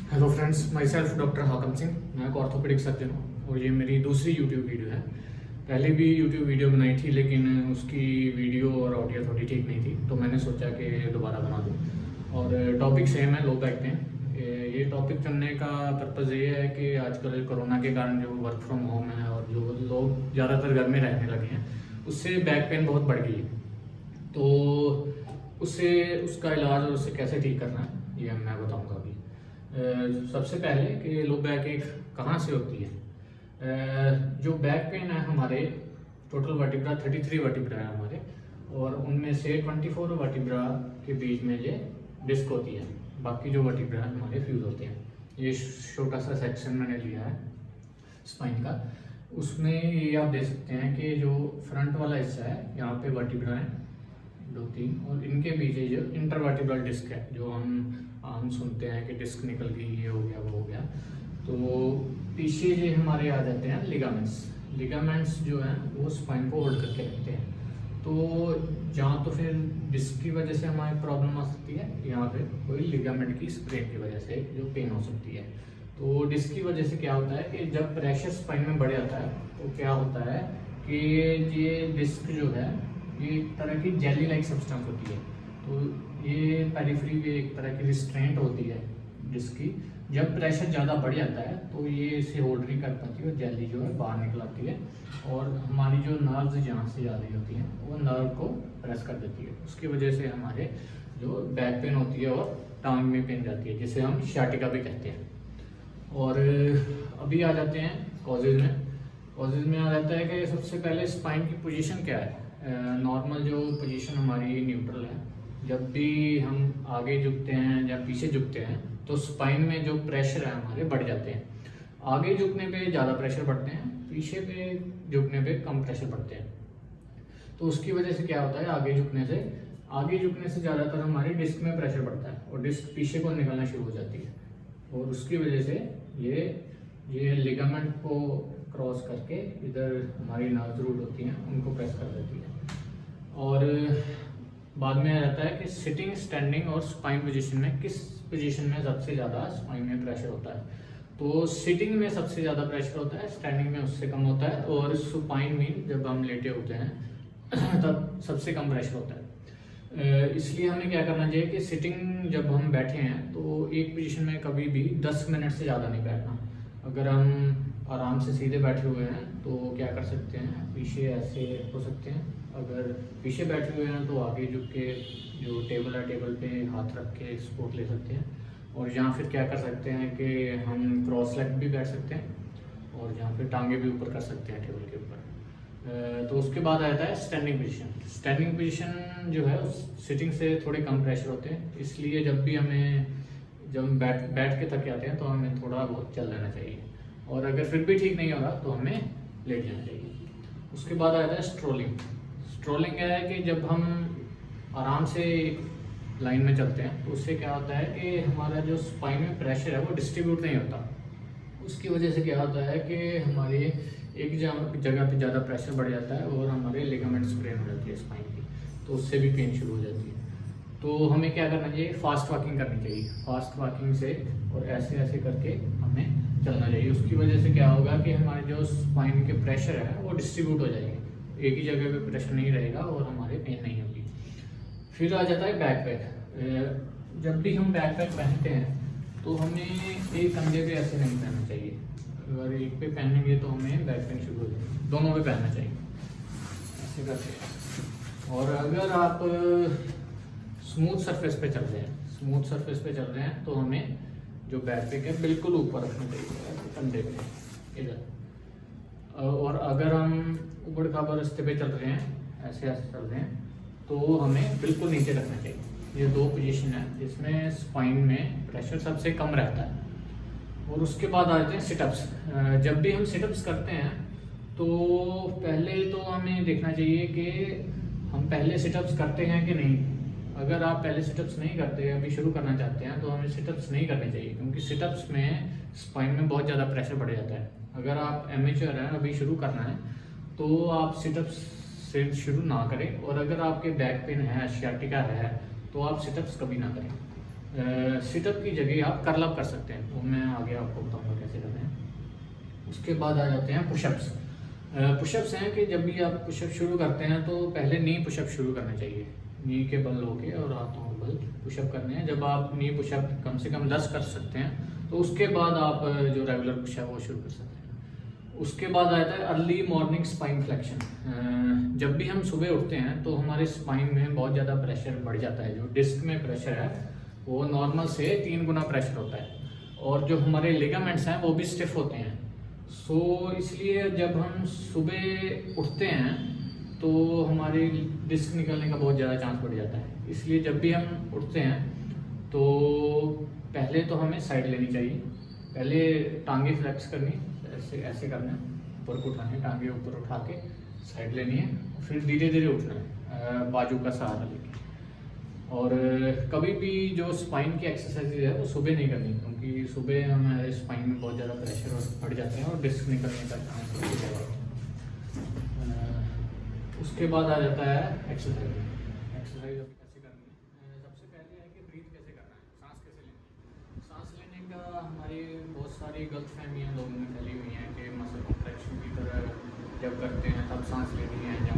Hello friends, myself doctor Hakam Singh. मैं एक orthopaedic surgeon हूँ और ये मेरी दूसरी यूट्यूब वीडियो है। पहले भी यूट्यूब वीडियो बनाई थी लेकिन उसकी वीडियो और ऑडियो थोड़ी ठीक नहीं थी, तो मैंने सोचा कि दोबारा बना दूँ। और टॉपिक सेम है, लो बैक पेन। ये टॉपिक चुनने का पर्पज़ ये है कि आजकल कोरोना के कारण जो वर्क फ्रॉम होम है और जो लोग ज़्यादातर घर में रहने लगे हैं, उससे बैक पेन बहुत बढ़ गई है। तो उससे उसका इलाज और उससे कैसे ठीक करना है ये मैं बताऊँगा अभी। सबसे पहले कि लो बैक एक कहाँ से होती है। जो बैक पेन है हमारे, टोटल वर्टिब्रा 33 वर्टिब्रा है हमारे, और उनमें से 24 वर्टिब्रा के बीच में ये डिस्क होती है। बाकी जो वर्टिब्रा हमारे फ्यूज होते हैं। ये छोटा सा सेक्शन मैंने लिया है स्पाइन का। उसमें ये आप देख सकते हैं कि जो फ्रंट वाला हिस्सा है, यहाँ पे वर्टिब्रा है 2-3, और इनके पीछे जो इंटरवर्टिब्रल डिस्क है, जो हम सुनते हैं कि डिस्क निकल गई, ये हो गया, वो हो गया। तो पीछे जो हमारे आ जाते हैं लिगामेंट्स जो हैं वो स्पाइन को होल्ड करके रखते हैं। तो जहाँ तो फिर डिस्क की वजह से हमारी प्रॉब्लम आ सकती है, यहाँ पे कोई लिगामेंट की स्प्रेन की वजह से जो पेन हो सकती है। तो डिस्क की वजह से क्या होता है कि जब प्रेशर स्पाइन में बढ़ जाता है तो क्या होता है कि ये डिस्क जो है ये एक तरह की जेली लाइक सब्सटेंस होती है। तो ये पेरिफेरी पे एक तरह की रिस्ट्रेंट होती है जिसकी जब प्रेशर ज़्यादा बढ़ जाता है तो ये इसे होल्ड नहीं कर पाती और जेली जो है बाहर निकल आती है, और हमारी जो नर्व्स जहाँ से जा रही होती हैं वो नर्व को प्रेस कर देती है। उसकी वजह से हमारे जो बैक पेन होती है और टांग में पेन जाती है, जिसे हम शाटिका भी कहते हैं। और अभी आ जाते हैं कॉजेज में आ जाता है कि सबसे पहले स्पाइन की पोजीशन क्या है। नॉर्मल जो पोजीशन हमारी न्यूट्रल है। जब भी हम आगे झुकते हैं या पीछे झुकते हैं तो स्पाइन में जो प्रेशर है हमारे बढ़ जाते हैं। आगे झुकने पे ज़्यादा प्रेशर बढ़ते हैं, पीछे पे झुकने पे कम प्रेशर बढ़ते हैं। तो उसकी वजह से क्या होता है, आगे झुकने से ज़्यादातर हमारी डिस्क में प्रेशर बढ़ता है और डिस्क पीछे को निकलना शुरू हो जाती है, और उसकी वजह से ये लिगामेंट को क्रॉस करके इधर हमारी नर्व रूट होती हैं उनको प्रेस कर देती है। और बाद में आ जाता है कि सिटिंग, स्टैंडिंग और स्पाइन पोजीशन में किस पोजीशन में सबसे ज़्यादा स्पाइन में प्रेशर होता है। तो सिटिंग में सबसे ज़्यादा प्रेशर होता है, स्टैंडिंग में उससे कम होता है, और सुपाइन में जब हम लेटे होते हैं तब सबसे कम प्रेशर होता है। इसलिए हमें क्या करना चाहिए कि सिटिंग जब हम बैठे हैं तो एक पोजीशन में कभी भी 10 मिनट से ज़्यादा नहीं बैठना। अगर हम आराम से सीधे बैठे हुए हैं तो क्या कर सकते हैं, पीछे ऐसे हो सकते हैं। अगर पीछे बैठे हुए हैं तो आगे झुक के जो टेबल है, टेबल पे हाथ रख के सपोर्ट ले सकते हैं। और यहाँ फिर क्या कर सकते हैं कि हम क्रॉस लेग भी बैठ सकते हैं, और यहाँ पे टांगे भी ऊपर कर सकते हैं टेबल के ऊपर। तो उसके बाद आता है स्टैंडिंग पोजीशन जो है सिटिंग से थोड़े कम प्रेशर होते हैं। इसलिए जब हम बैठ के थक जाते हैं तो हमें थोड़ा बहुत चल लेना चाहिए, और अगर फिर भी ठीक नहीं हो रहा तो हमें लेट जाना चाहिए। उसके बाद आता है स्ट्रोलिंग है कि जब हम आराम से लाइन में चलते हैं तो उससे क्या होता है कि हमारा जो स्पाइन में प्रेशर है वो डिस्ट्रीब्यूट नहीं होता। उसकी वजह से क्या होता है कि हमारी एक जगह पे ज़्यादा प्रेशर बढ़ जाता है और हमारे लिगामेंट स्प्रेन हो जाती है स्पाइन की, तो उससे भी पेन शुरू हो जाती है। तो हमें क्या करना चाहिए, फास्ट वॉकिंग करनी चाहिए। फास्ट वॉकिंग से और ऐसे ऐसे करके हमें चलना चाहिए। उसकी वजह से क्या होगा कि हमारे जो स्पाइन के प्रेशर है वो डिस्ट्रीब्यूट हो जाएंगे, एक ही जगह पे प्रेशर नहीं रहेगा और हमारे पेन नहीं होगी। फिर आ जाता है बैकपैक। जब भी हम बैकपैक पहनते हैं तो हमें एक कंधे पे ऐसे नहीं पहनना चाहिए। अगर एक पे पहनेंगे तो हमें बैक पेन शुरू हो जाएगी। दोनों पे पहनना चाहिए, ऐसे करके। और अगर आप स्मूथ सरफेस पे चल रहे हैं तो हमें जो बैक पैक है बिल्कुल ऊपर रखना चाहिए, कंधे पे इधर। और अगर हम ऊबड़ खाबड़ रास्ते पे चल रहे हैं, ऐसे ऐसे चल रहे हैं, तो हमें बिल्कुल नीचे रखना चाहिए। ये दो पोजीशन है जिसमें स्पाइन में प्रेशर सबसे कम रहता है। और उसके बाद आ जाते हैं सिटअप्स। जब भी हम सिटअप्स करते हैं तो पहले तो हमें देखना चाहिए कि हम पहले सिटअप्स करते हैं कि नहीं। अगर आप पहले सिटअप्स नहीं करते, अभी शुरू करना चाहते हैं, तो हमें सिटअप्स नहीं करने चाहिए, क्योंकि सिटअप्स में स्पाइन में बहुत ज़्यादा प्रेशर बढ़ जाता है। अगर आप एमेच्योर हैं, अभी शुरू करना है, तो आप सिटअप्स से शुरू ना करें। और अगर आपके बैक पेन है, सियाटिका है, तो आप सिटअप्स कभी ना करें। सिटअप की जगह आप कर्ल अप कर सकते हैं, तो मैं आगे आपको बताऊंगा कैसे करते हैं। उसके बाद आ जाते हैं पुशअप्स। पुशअप्स हैं कि जब भी आप पुशअप शुरू करते हैं तो पहले नी पुशअप शुरू करना चाहिए, नी के बल होके और हाथों के बल पुशअप करने हैं। जब आप नी पुशअप कम से कम 10 कर सकते हैं तो उसके बाद आप जो रेगुलर पुशअप वो शुरू कर सकते हैं। उसके बाद आता है अर्ली मॉर्निंग स्पाइन फ्लेक्शन। जब भी हम सुबह उठते हैं तो हमारे स्पाइन में बहुत ज़्यादा प्रेशर बढ़ जाता है। जो डिस्क में प्रेशर है वो नॉर्मल से 3 गुना प्रेशर होता है, और जो हमारे लिगामेंट्स हैं वो भी स्टिफ होते हैं। इसलिए जब हम सुबह उठते हैं तो हमारी डिस्क निकलने का बहुत ज़्यादा चांस बढ़ जाता है। इसलिए जब भी हम उठते हैं तो पहले तो हमें साइड लेनी चाहिए। पहले टांगे फ्लेक्स करनी, ऐसे ऐसे करना है, ऊपर को उठाने, टांगे ऊपर उठा के साइड लेनी है, फिर धीरे धीरे उठना है बाजू का सहारा लेके। और कभी भी जो स्पाइन की एक्सरसाइज है वो सुबह नहीं करनी, क्योंकि सुबह हमारे स्पाइन में बहुत ज़्यादा प्रेशर बढ़ जाते हैं और डिस्क निकलने का चांस बहुत ज़्यादा होता है। उसके बाद आ जाता है एक्सरसाइज। एक्सरसाइज अब कैसे करनी है, सबसे पहले है कि ब्रीथ कैसे करना है, सांस कैसे लेनी है। सांस लेने का हमारी बहुत सारी गलतफहमियाँ लोगों में फैली हुई हैं कि मसल कॉन्ट्रैक्शन की तरह जब करते हैं तब सांस लेनी है, जब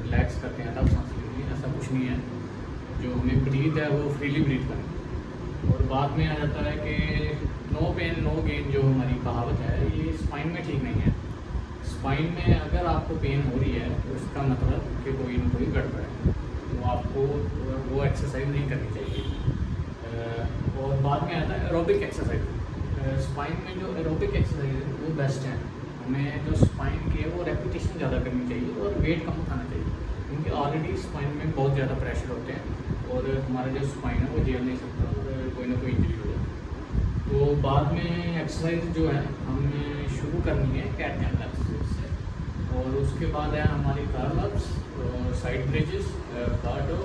रिलैक्स करते हैं तब सांस लेनी है। ऐसा कुछ नहीं है। जो हमें ब्रीथ है वो फ्रीली ब्रीथ करें। और बाद में आ जाता है कि नो पेन नो गेन, जो हमारी कहावत है, ये स्पाइन में ठीक नहीं है। स्पाइन में अगर आपको पेन हो रही है तो इसका मतलब कि कोई ना कोई गड़बड़ है, तो आपको वो एक्सरसाइज नहीं करनी चाहिए। और बाद में आता है एरोबिक एक्सरसाइज। स्पाइन में जो एरोबिक एक्सरसाइज है वो बेस्ट है। हमें जो स्पाइन की है वो रेपिटेशन ज़्यादा करनी चाहिए और वेट कम उठाना चाहिए, क्योंकि ऑलरेडी स्पाइन में बहुत ज़्यादा प्रेशर होते हैं और हमारा जो स्पाइन है वो झेल नहीं सकता और कोई ना कोई इंजरी हो जाती है। तो बाद में एक्सरसाइज जो है हमें शुरू करनी है कैट कैमल एक्सरसाइज से, और उसके बाद है हमारी curl ups, side bridges, cardio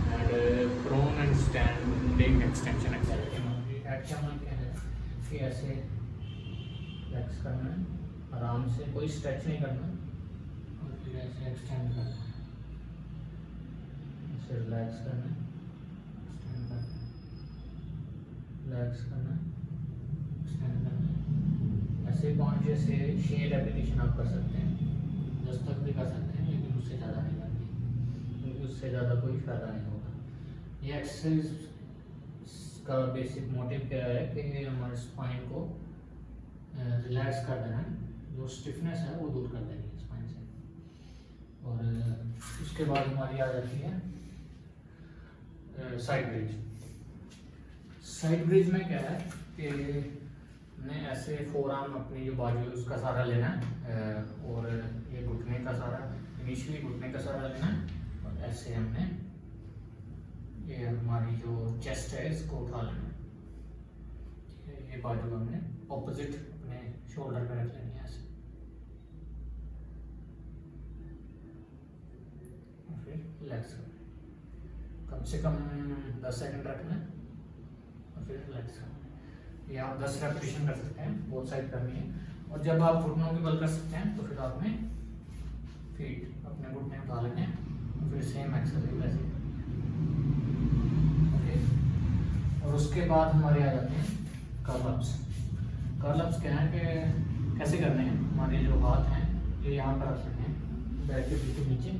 and prone and standing extension exercise. Cat camel क्या है कि ऐसे फ्लेक्स करना है आराम से, कोई स्ट्रेच नहीं करना, और फिर ऐसे एक्सटेंड करना है, ऐसे रिलैक्स करना है, एक्सटेंड करना है, रिलैक्स करना है, एक्सटेंड करना है। ऐसे कॉन्शियस से 6 रेपिटेशन आप कर सकते हैं, 10 तक भी कर सकते हैं, लेकिन उससे ज़्यादा नहीं करनी, क्योंकि उससे ज़्यादा कोई फ़ायदा नहीं होगा। ये एक्सरसाइज का बेसिक मोटिव क्या है कि हमारे स्पाइन को रिलैक्स कर देना है, जो स्टिफनेस है वो दूर कर देनी है स्पाइन से। और उसके बाद हमारी आ जाती है साइड ब्रिज। साइड ब्रिज में क्या है कि हमने ऐसे फोर आर्म अपनी जो बाजू है उसका सहारा लेना है, और ये घुटने का सहारा, इनिशियली घुटने का सहारा लेना है, और ऐसे हमने ये हमारी जो चेस्ट है इसको उठा लेना है। ठीक है, ये बाजू हमने ऑपोजिट अपने शोल्डर पे रख लेनी है ऐसे, और फिर रिलैक्स करना, कम से कम 10 सेकंड रखना है और फिर रिलैक्स करना। ये आप 10 रेपिटेशन कर सकते हैं, बोथ साइड करनी है। और जब आप घुटनों के बल कर सकते हैं तो फिर आपने फीट अपने घुटने उठा लेने हैं, और फिर सेम एक्सरसाइज वैसे। ओके, और उसके बाद हमारे आ जाते हैं कर्ल अप्स। कर्ल अप्स क्या है कि कैसे करने हैं, हमारे जो हाथ हैं ये यहाँ पर रख सकते हैं बैठ के बिल्कुल नीचे।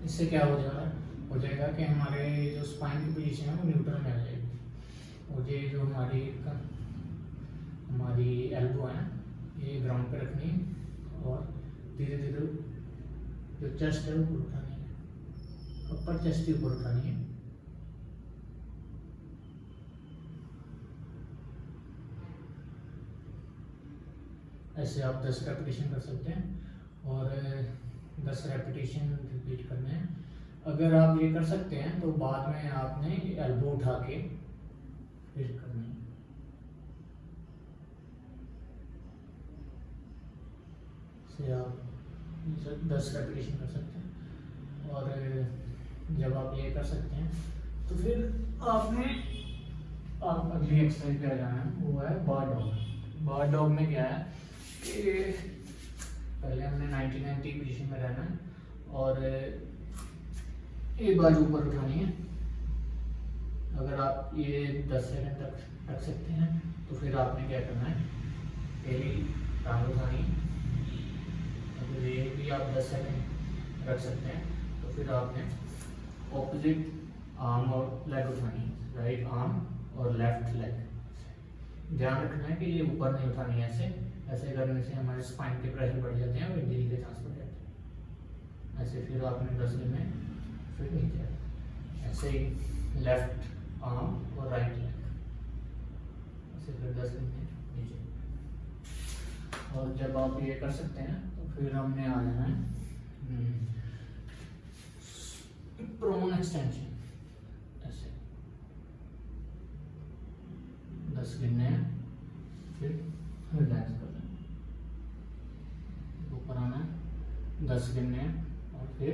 इससे क्या हो जाएगा कि हमारे जो स्पाइन की पोजीशन है वो न्यूट्रल में आ जाएगी, और ये जो हमारी एल्बो है ये ग्राउंड पे रखनी है, और धीरे धीरे जो चेस्ट है वो ऊपर उठानी है, अपर चेस्ट ही ऊपर उठानी है। ऐसे आप 10 रेपिटेशन कर सकते हैं, और 10 रेपिटेशन रिपीट करने हैं। अगर आप ये कर सकते हैं तो बाद में आपने एल्बो उठा के फिर करनी है। से आप 10 रेपिटेशन कर सकते हैं, और जब आप ये कर सकते हैं तो फिर आप अगली एक्सरसाइज पे आ जाना है, वो है बार डॉग। बार डॉग में क्या है कि पहले हमने 90-90 पोजीशन में रहना है, और एक बाजू ऊपर उठानी है, अगर आप ये 10 सेकंड तक रख सकते हैं तो फिर आपने क्या करना है, पहली टांग उठानी है। अगर ये भी आप 10 सेकंड रख सकते हैं तो फिर आपने ऑपोजिट आर्म और लेग उठानी है, राइट आर्म और लेफ्ट लेग। ध्यान रखना है कि ये ऊपर नहीं उठानी है, ऐसे करने से हमारे स्पाइन के प्रेशर बढ़ जाते हैं और इंजरी के चांस बढ़ जाते हैं। ऐसे फिर आपने 10 गिनने, फिर नीचे ऐसे ही लेफ्ट आर्म और राइट लेग, ऐसे फिर 10 गिनने नीचे। और जब आप ये कर सकते हैं तो फिर हमने आ जाना है प्रोन एक्सटेंशन। ऐसे 10 गिनने हैं, फिर रिलैक्स कर लेना, ऊपर आना है, 10 गिनने हैं और फिर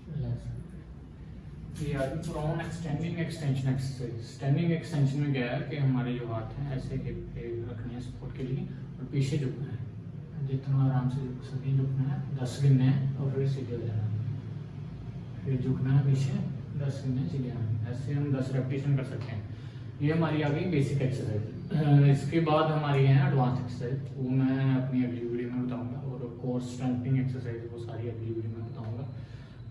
रिलैक्स कर लेना। ये आगे prone extending extension exercise. Standing extension में क्या है कि हमारे जो हाथ हैं ऐसे हिप पे रखने हैं सपोर्ट के लिए और पीछे झुकना है, जितना आराम से झुक सके झुकना है, 10 गिनने हैं और फिर सीधे हो जाना है, फिर झुकना है पीछे, 10 गिनने सीधे आना है। ऐसे हम 10 रेपिटेशन कर सकते हैं। ये हमारी आ गई बेसिक एक्सरसाइज। इसके बाद हमारी है एडवांस एक्सरसाइज, वो मैं अपनी अगली वीडियो में बताऊंगा, और कोर स्ट्रेंथनिंग एक्सरसाइज वो सारी अगली वीडियो में बताऊंगा।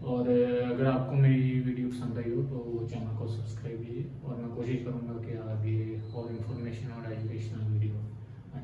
और अगर आपको मेरी वीडियो पसंद आई हो तो चैनल को सब्सक्राइब कीजिए, और मैं कोशिश करूंगा कि आगे और इन्फॉर्मेशन और एजुकेशनल वीडियो आए।